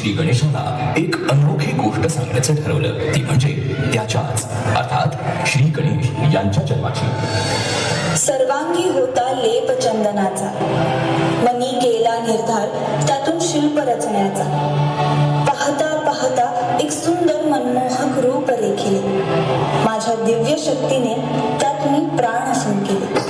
श्री गणेशाला एक अनोखी गोष्ट सांगायचं ठरवलं, ती म्हणजे त्याच्याच अर्थात श्री गणेश यांच्या जन्माची. सर्वांगी होता लेप चंदनाचा, मनी केला निर्धार त्यातून शिल्प रचण्याचा. पाहता पाहता एक सुंदर मनमोहक रूप रेखिले, माझ्या दिव्य शक्तीने त्यात मी प्राण सून केले.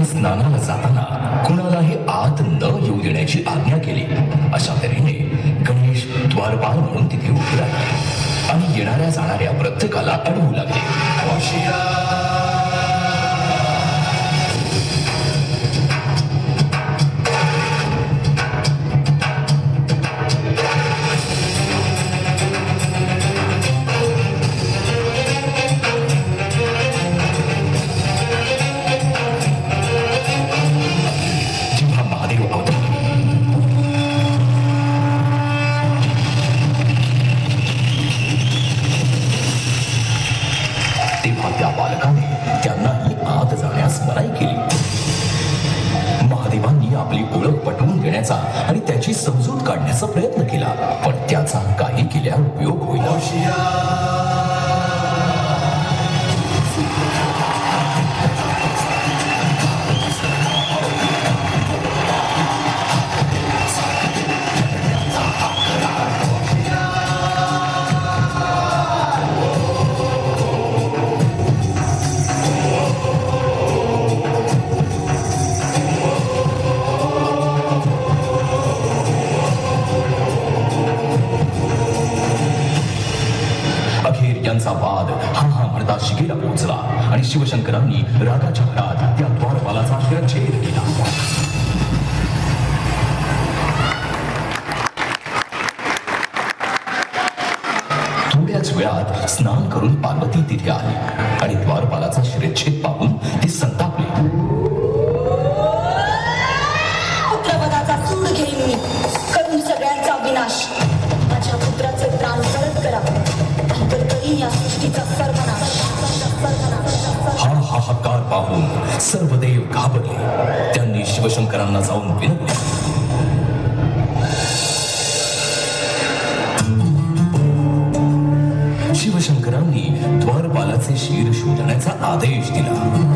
स्नानाला जाताना कुणालाही आत न येऊ देण्याची आज्ञा केली. अशा तऱ्हेने गणेश द्वारपाल म्हणून तिथे उभे राहिले आणि येणाऱ्या जाणाऱ्या प्रत्येकाला अडवू लागले. त्या बालकाने त्यांनाही आत जाण्यास मनाई केली. महादेवांनी आपली ओळख पटवून घेण्याचा आणि त्याची समजूत काढण्याचा प्रयत्न केला, पण त्याचा काही केल्यावर उपयोग होईना. यांचा वाद हा म्हणता शिगेला पोहोचला आणि शिवशंकरांनी रागाच्या भरात त्या द्वारपालाचा शिरच्छेद केला. थोड्याच वेळात स्नान करून पार्वती तिथे आली आणि द्वारपालाचा शिरच्छेद पाहून ती संतापली. पुत्रवधाचा सूड घेईन मी, करून सगळ्यांचा विनाश. माझ्या पुत्राचे प्राण परत करा, या सृष्टीचा सर्वनाश. हा हाहाकार पाहून सर्व देव घाबरले. त्यांनी शिवशंकरांना जाऊन विनवले. शिवशंकरांनी द्वारपालाचे शिर शोधण्याचा आदेश दिला.